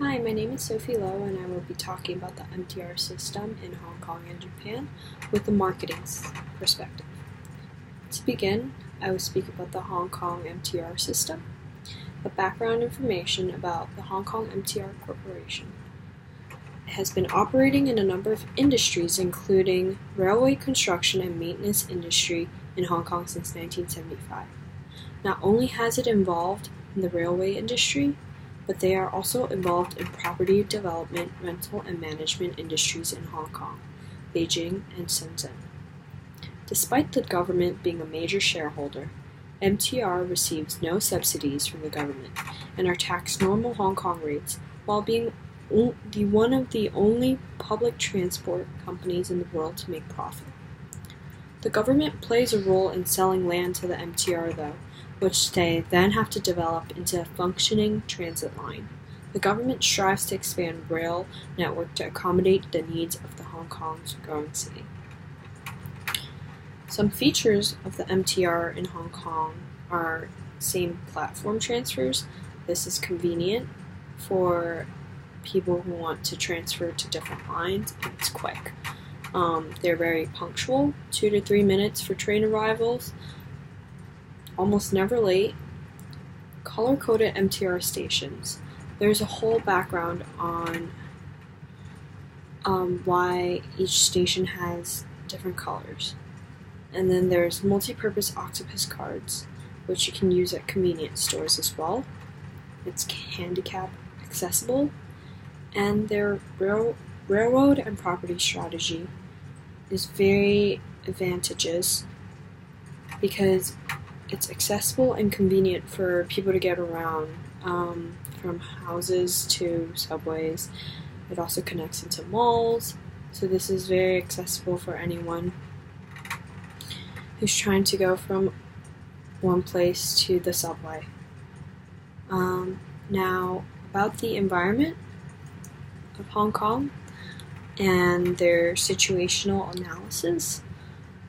Hi, my name is Sophie Lowe, and I will be talking about the MTR system in Hong Kong and Japan with a marketing perspective. To begin, I will speak about the Hong Kong MTR system, the background information about the Hong Kong MTR Corporation. It has been operating in a number of industries, including railway construction and maintenance industry in Hong Kong since 1975. Not only has it involved in the railway industry, but they are also involved in property development, rental, and management industries in Hong Kong, Beijing, and Shenzhen. Despite the government being a major shareholder, MTR receives no subsidies from the government and are taxed normal Hong Kong rates while being one of the only public transport companies in the world to make profit. The government plays a role in selling land to the MTR, though, which they then have to develop into a functioning transit line. The government strives to expand rail network to accommodate the needs of the Hong Kong's growing city. Some features of the MTR in Hong Kong are same platform transfers. This is convenient for people who want to transfer to different lines, and it's quick. They're very punctual, 2 to 3 minutes for train arrivals, almost never late. Color-coded MTR stations. There's a whole background on why each station has different colors. And then there's multi-purpose octopus cards, which you can use at convenience stores as well. It's handicap accessible, and their railroad and property strategy is very advantageous because it's accessible and convenient for people to get around, from houses to subways. It also connects into malls, so this is very accessible for anyone who's trying to go from one place to the subway. Now, about the environment of Hong Kong and their situational analysis.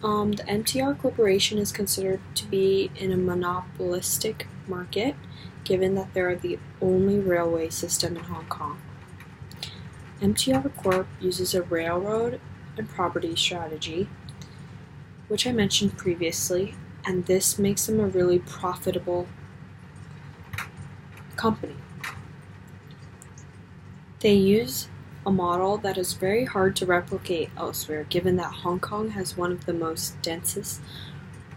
The MTR Corporation is considered to be in a monopolistic market, given that they are the only railway system in Hong Kong. MTR Corp uses a railroad and property strategy, which I mentioned previously, and this makes them a really profitable company. They use a model that is very hard to replicate elsewhere, given that Hong Kong has one of the most densest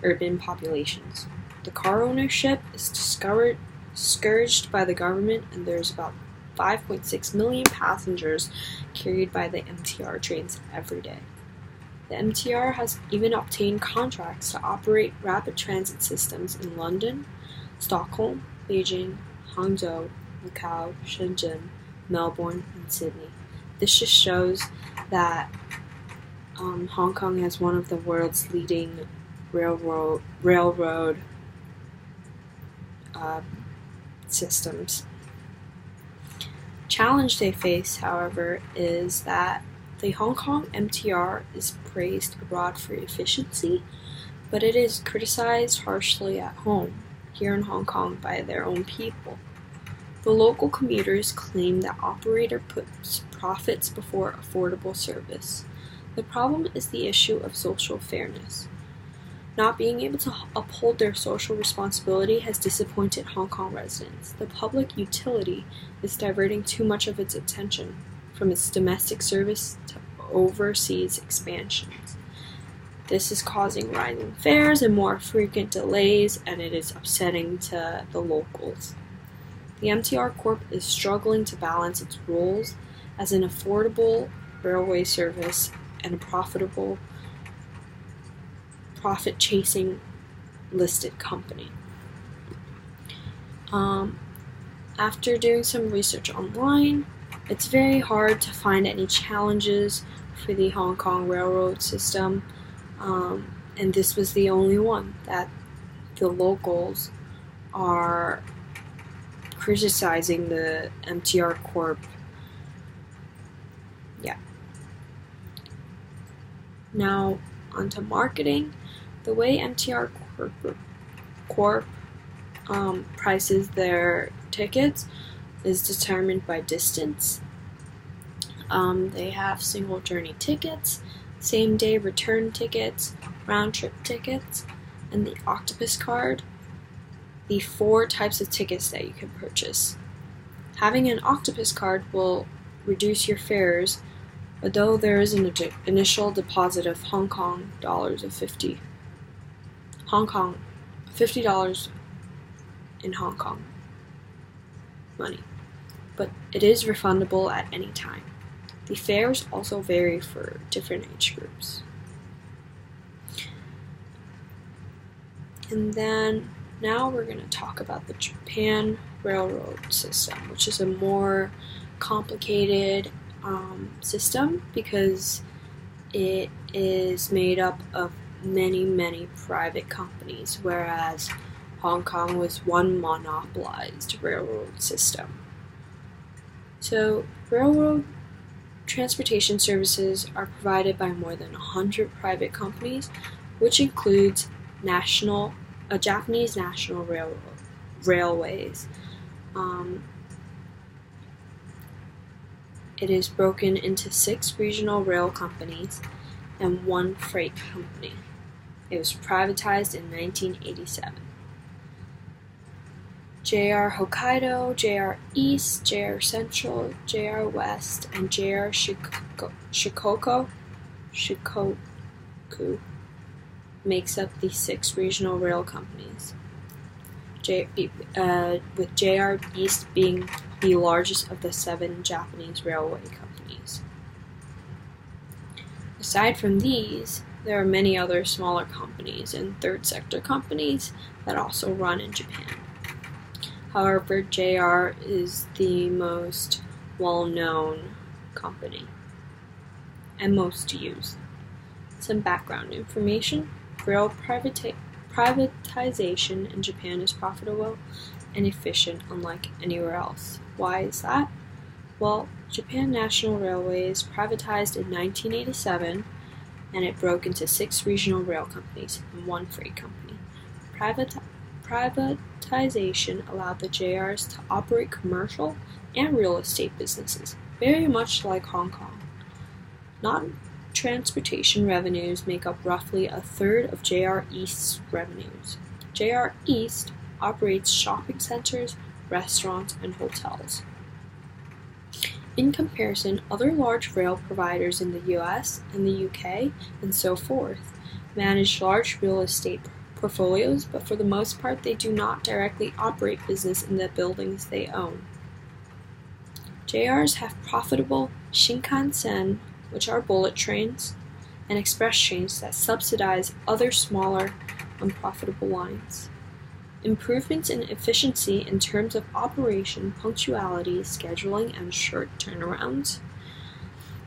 urban populations. The car ownership is discouraged by the government, and there's about 5.6 million passengers carried by the MTR trains every day. The MTR has even obtained contracts to operate rapid transit systems in London, Stockholm, Beijing, Hangzhou, Macau, Shenzhen, Melbourne, and Sydney. This just shows that Hong Kong has one of the world's leading railroad systems. Challenge they face, however, is that the Hong Kong MTR is praised abroad for efficiency, but it is criticized harshly at home, here in Hong Kong, by their own people. The local commuters claim that operator puts profits before affordable service. The problem is the issue of social fairness. Not being able to uphold their social responsibility has disappointed Hong Kong residents. The public utility is diverting too much of its attention from its domestic service to overseas expansions. This is causing rising fares and more frequent delays, and it is upsetting to the locals. The MTR Corp is struggling to balance its roles as an affordable railway service and a profitable, profit-chasing listed company. After doing some research online, it's very hard to find any challenges for the Hong Kong railroad system, and this was the only one that the locals are criticizing the MTR Corp. Now, onto marketing. The way MTR Corp prices their tickets is determined by distance. They have single journey tickets, same day return tickets, round trip tickets, and the Octopus card, the 4 types of tickets that you can purchase. Having an Octopus card will reduce your fares, although there is an initial deposit of $50 in Hong Kong money, but it is refundable at any time. The fares also vary for different age groups. And then now we're going to talk about the Japan Railroad system, which is a more complicated system because it is made up of many private companies, whereas Hong Kong was one monopolized railroad system. So railroad transportation services are provided by more than 100 private companies, which includes Japanese National Railways. It is broken into 6 regional rail companies and 1 freight company. It was privatized in 1987. JR Hokkaido, JR East, JR Central, JR West, and JR Shikoku makes up the 6 regional rail companies, with JR East being the largest of the 7 Japanese railway companies. Aside from these, there are many other smaller companies and third sector companies that also run in Japan. However, JR is the most well-known company and most used. Some background information. Rail privatization in Japan is profitable and efficient unlike anywhere else. Why is that? Well, Japan National Railways privatized in 1987 and it broke into 6 regional rail companies and 1 freight company. Privatization allowed the JRs to operate commercial and real estate businesses, very much like Hong Kong. Non-transportation revenues make up roughly a third of JR East's revenues. JR East operates shopping centers, restaurants, and hotels. In comparison, other large rail providers in the US and the UK and so forth manage large real estate portfolios, but for the most part they do not directly operate business in the buildings they own. JRs have profitable Shinkansen, which are bullet trains, and express trains that subsidize other smaller, unprofitable lines. Improvements in efficiency in terms of operation, punctuality, scheduling, and short turnarounds,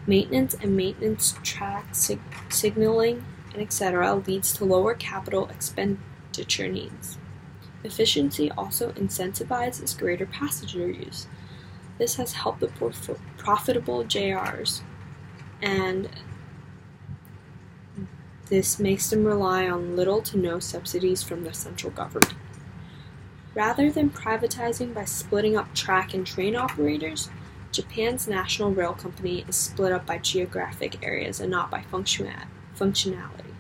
maintenance track signaling, and etc. leads to lower capital expenditure needs. Efficiency also incentivizes greater passenger use. This has helped the profitable JRs, and this makes them rely on little to no subsidies from the central government. Rather than privatizing by splitting up track and train operators, Japan's National Rail Company is split up by geographic areas and not by functionality.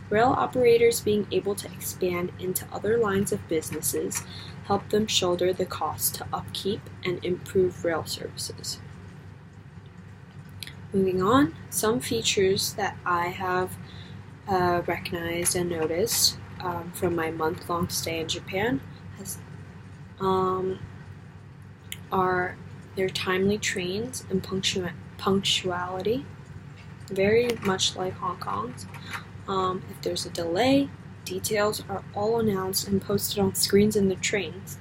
Rail operators being able to expand into other lines of businesses help them shoulder the cost to upkeep and improve rail services. Moving on, some features that I have recognized and noticed from my month-long stay in Japan are their timely trains and punctuality, very much like Hong Kong's. If there's a delay, details are all announced and posted on screens in the trains.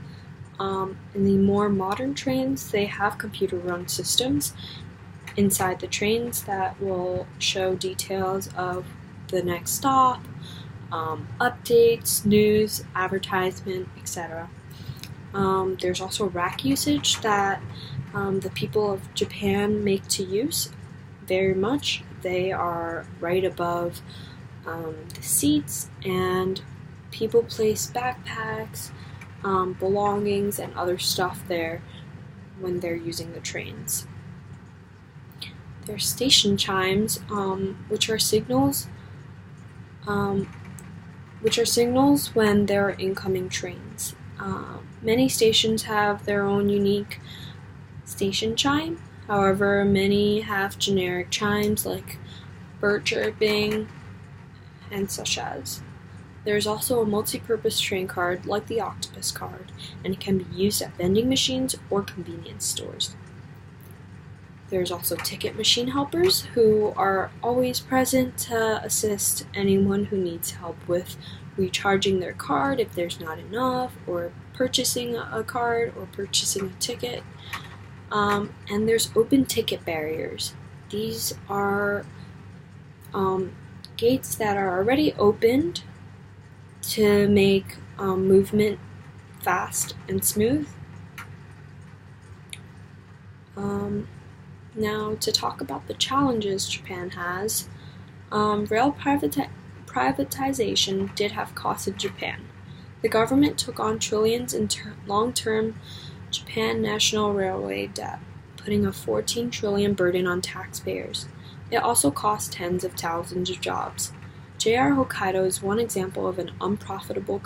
In the more modern trains, they have computer-run systems inside the trains that will show details of the next stop, updates, news, advertisement, etc. There's also rack usage that the people of Japan make to use very much. They are right above the seats, and people place backpacks, belongings, and other stuff there when they're using the trains. There's station chimes, which are signals when there are incoming trains. Many stations have their own unique station chime. However, many have generic chimes like bird chirping and such as. There's also a multi-purpose train card like the Octopus card, and it can be used at vending machines or convenience stores. There's also ticket machine helpers who are always present to assist anyone who needs help with recharging their card if there's not enough, or purchasing a card or purchasing a ticket. And there's open ticket barriers. These are gates that are already opened to make movement fast and smooth. Now, to talk about the challenges Japan has, rail privatization did have costed Japan. The government took on trillions in long-term Japan National Railway debt, putting a 14 trillion burden on taxpayers. It also cost tens of thousands of jobs. JR Hokkaido is one example of an unprofitable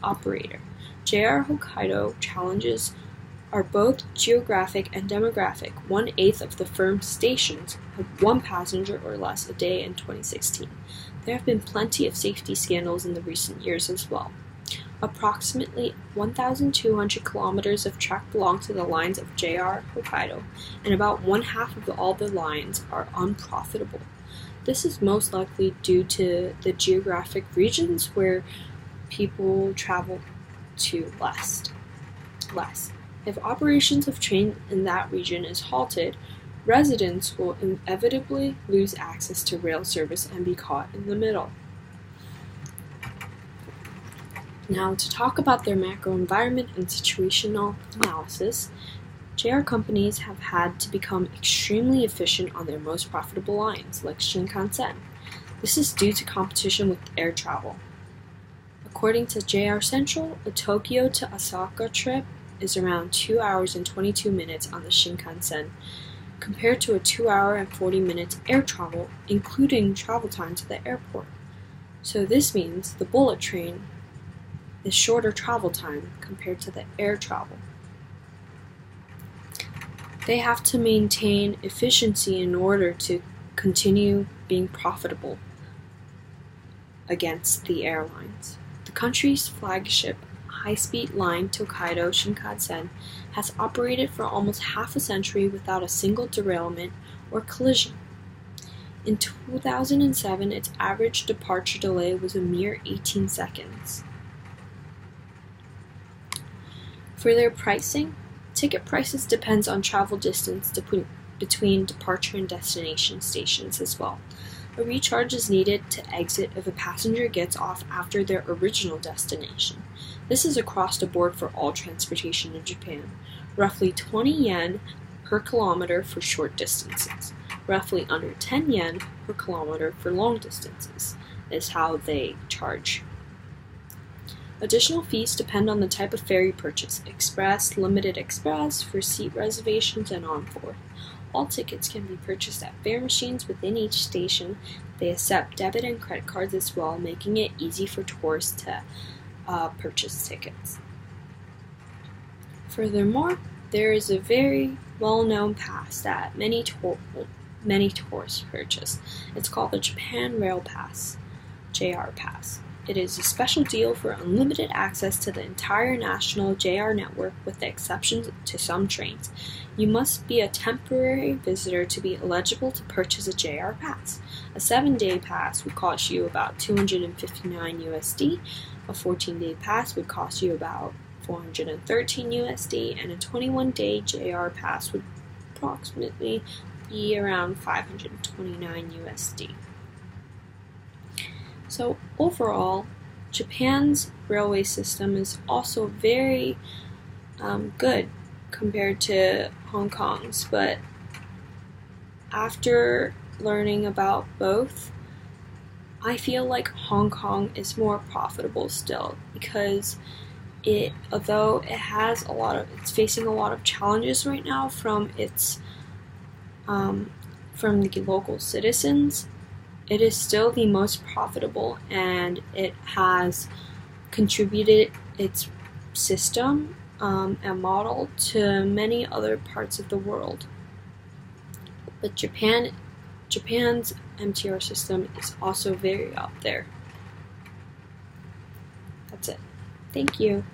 operator. JR Hokkaido challenges are both geographic and demographic. 1/8 of the firm's stations have one passenger or less a day in 2016. There have been plenty of safety scandals in the recent years as well. Approximately 1,200 kilometers of track belong to the lines of JR Hokkaido, and about 1/2 of all the lines are unprofitable. This is most likely due to the geographic regions where people travel to less. If operations of trains in that region is halted, residents will inevitably lose access to rail service and be caught in the middle. Now, to talk about their macro environment and situational analysis, JR companies have had to become extremely efficient on their most profitable lines, like Shinkansen. This is due to competition with air travel. According to JR Central, a Tokyo to Osaka trip is around 2 hours and 22 minutes on the Shinkansen, compared to a 2 hour and 40 minutes air travel, including travel time to the airport. So this means the bullet train is shorter travel time compared to the air travel. They have to maintain efficiency in order to continue being profitable against the airlines. The country's flagship high-speed line Tokaido Shinkansen has operated for almost half a century without a single derailment or collision. In 2007, its average departure delay was a mere 18 seconds. For their pricing, ticket prices depends on travel distance between departure and destination stations as well. A recharge is needed to exit if a passenger gets off after their original destination. This is across the board for all transportation in Japan. Roughly 20 yen per kilometer for short distances. Roughly under 10 yen per kilometer for long distances is how they charge. Additional fees depend on the type of fare you purchase: express, limited express, for seat reservations, and on forth. All tickets can be purchased at fare machines within each station. They accept debit and credit cards as well, making it easy for tourists to purchase tickets. Furthermore, there is a very well-known pass that many tourists purchase. It's called the Japan Rail Pass, JR Pass. It is a special deal for unlimited access to the entire national JR network with the exceptions to some trains. You must be a temporary visitor to be eligible to purchase a JR pass. A 7-day pass would cost you about $259 USD. A 14-day pass would cost you about $413 USD, and a 21-day JR pass would approximately be around $529 USD. So overall, Japan's railway system is also very good compared to Hong Kong's, but after learning about both, I feel like Hong Kong is more profitable still, because although it's facing a lot of challenges right now from from the local citizens, it is still the most profitable, and it has contributed its system and model to many other parts of the world. But Japan's MTR system is also very out there. That's it. Thank you.